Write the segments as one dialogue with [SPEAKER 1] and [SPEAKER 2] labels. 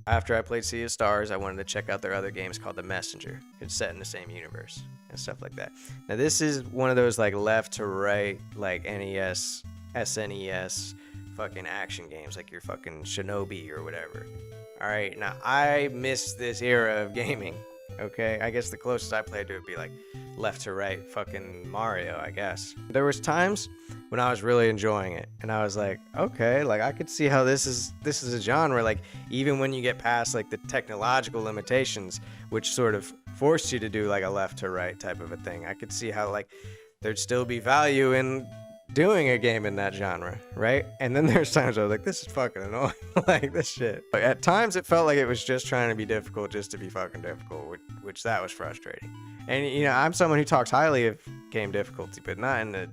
[SPEAKER 1] After I played Sea of Stars, I wanted to check out their other games called The Messenger. It's set in the same universe and stuff like that. Now this is one of those like left to right, like NES, SNES, fucking action games, like your fucking Shinobi or whatever. All right, now I miss this era of gaming. Okay, I guess the closest I played to it would be like left to right, fucking Mario, I guess. There was times when I was really enjoying it, and I was like, okay, like I could see how this is a genre. Like even when you get past like the technological limitations, which sort of forced you to do like a left to right type of a thing, I could see how like there'd still be value in doing a game in that genre, right? And then there's times I was like, this is fucking annoying, like this shit. Like, at times it felt like it was just trying to be difficult just to be fucking difficult, which that was frustrating. And you know, I'm someone who talks highly of game difficulty, but not in the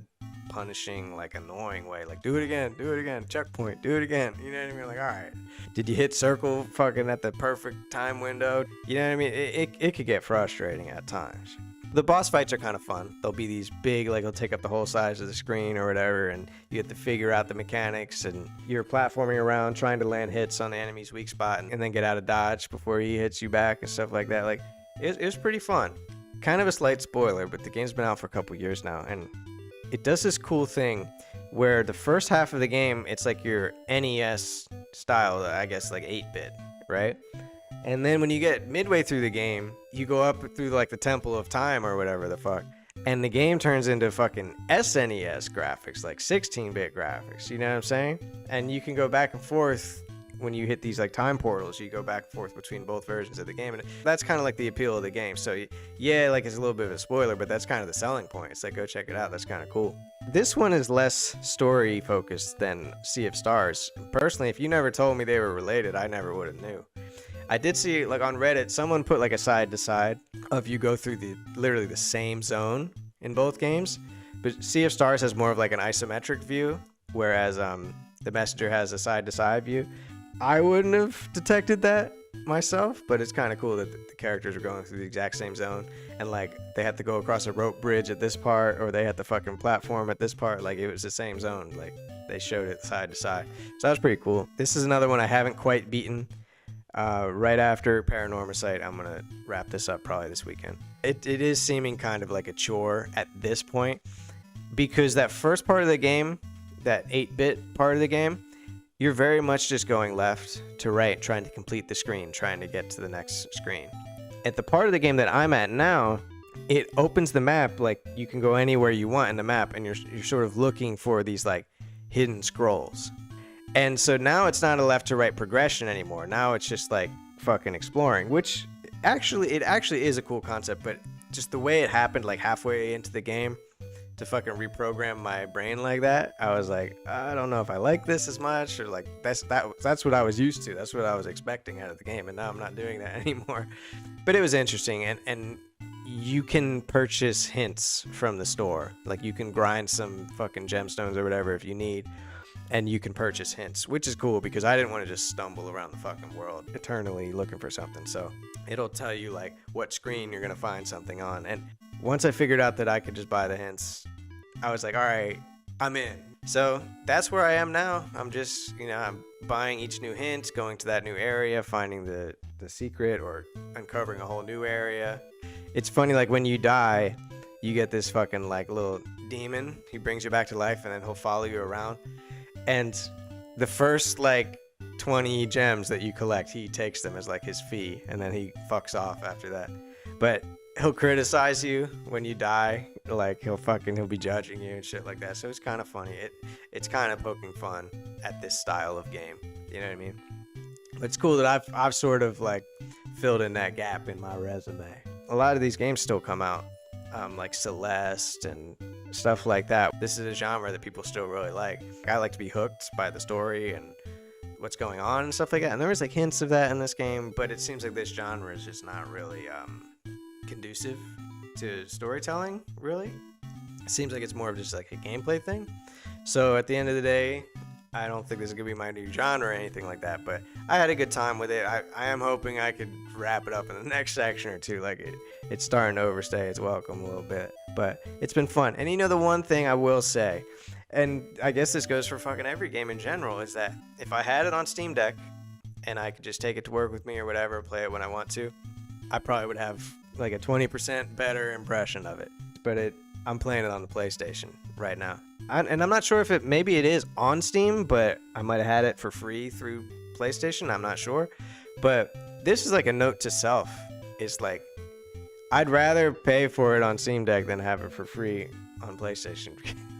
[SPEAKER 1] punishing, like annoying way. Like do it again, checkpoint, do it again. You know what I mean? Like, all right, did you hit circle fucking at the perfect time window? You know what I mean? It could get frustrating at times. The boss fights are kind of fun. They'll be these big, like they'll take up the whole size of the screen or whatever, and you have to figure out the mechanics, and you're platforming around trying to land hits on the enemy's weak spot and then get out of dodge before he hits you back and stuff like that. Like, it's pretty fun. Kind of a slight spoiler, but the game's been out for a couple years now, and it does this cool thing where the first half of the game, it's like your NES style, I guess like 8-bit, right? And then when you get midway through the game, you go up through like the Temple of Time or whatever the fuck, and the game turns into fucking SNES graphics, like 16-bit graphics. You know what I'm saying? And you can go back and forth when you hit these like time portals. You go back and forth between both versions of the game, and that's kind of like the appeal of the game. So yeah, like it's a little bit of a spoiler, but that's kind of the selling point. It's like, go check it out. That's kind of cool. This one is less story focused than Sea of Stars. Personally, if you never told me they were related, I never would have knew. I did see, like on Reddit, someone put like a side to side of you go through literally the same zone in both games, but Sea of Stars has more of like an isometric view, whereas the Messenger has a side to side view. I wouldn't have detected that myself, but it's kind of cool that the characters are going through the exact same zone, and like they had to go across a rope bridge at this part, or they had the fucking platform at this part. Like it was the same zone. Like they showed it side to side, so that was pretty cool. This is another one I haven't quite beaten. Right after Paranormasight, I'm gonna wrap this up probably this weekend. It is seeming kind of like a chore at this point, because that first part of the game, that 8-bit part of the game, you're very much just going left to right, trying to complete the screen, trying to get to the next screen. At the part of the game that I'm at now, it opens the map, like you can go anywhere you want in the map, and you're sort of looking for these like hidden scrolls. And so now it's not a left to right progression anymore. Now it's just like fucking exploring, which it actually is a cool concept, but just the way it happened, like halfway into the game, to fucking reprogram my brain like that, I was like, I don't know if I like this as much, or like that's what I was used to. That's what I was expecting out of the game, and now I'm not doing that anymore. But it was interesting, and you can purchase hints from the store. Like you can grind some fucking gemstones or whatever if you need, and you can purchase hints, which is cool because I didn't want to just stumble around the fucking world eternally looking for something. So it'll tell you like what screen you're gonna find something on. And once I figured out that I could just buy the hints, I was like, all right, I'm in. So that's where I am now. I'm just, I'm buying each new hint, going to that new area, finding the secret, or uncovering a whole new area. It's funny, like when you die, you get this fucking like little demon. He brings you back to life, and then he'll follow you around. And the first like 20 gems that you collect, he takes them as like his fee, and then he fucks off after that. But he'll criticize you when you die, like he'll be judging you and shit like that. So it's kind of funny. It's kind of poking fun at this style of game. You know what I mean? But it's cool that I've sort of like filled in that gap in my resume. A lot of these games still come out, like Celeste and stuff like that. This is a genre that people still really like. I like to be hooked by the story and what's going on and stuff like that. And there was like hints of that in this game, but it seems like this genre is just not really conducive to storytelling, really. It seems like it's more of just like a gameplay thing. So at the end of the day, I don't think this is gonna be my new genre or anything like that, but I had a good time with it. I am hoping I could wrap it up in the next section or two. Like it's starting to overstay its welcome a little bit, but it's been fun. And the one thing I will say, and I guess this goes for fucking every game in general, is that if I had it on Steam Deck and I could just take it to work with me or whatever, play it when I want to, I probably would have like a 20% better impression of it. But I'm playing it on the PlayStation right now. And I'm not sure if maybe it is on Steam, but I might have had it for free through PlayStation. I'm not sure. But this is like a note to self. It's like, I'd rather pay for it on Steam Deck than have it for free on PlayStation.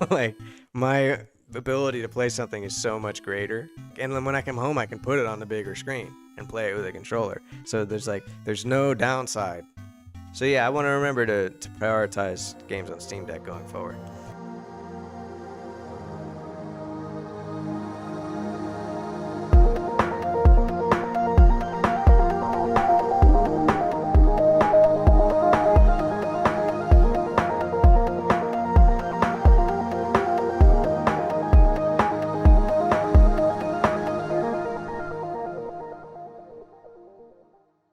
[SPEAKER 1] Like, my ability to play something is so much greater. And then when I come home, I can put it on the bigger screen and play it with a controller. So there's no downside. So yeah, I want to remember to prioritize games on Steam Deck going forward.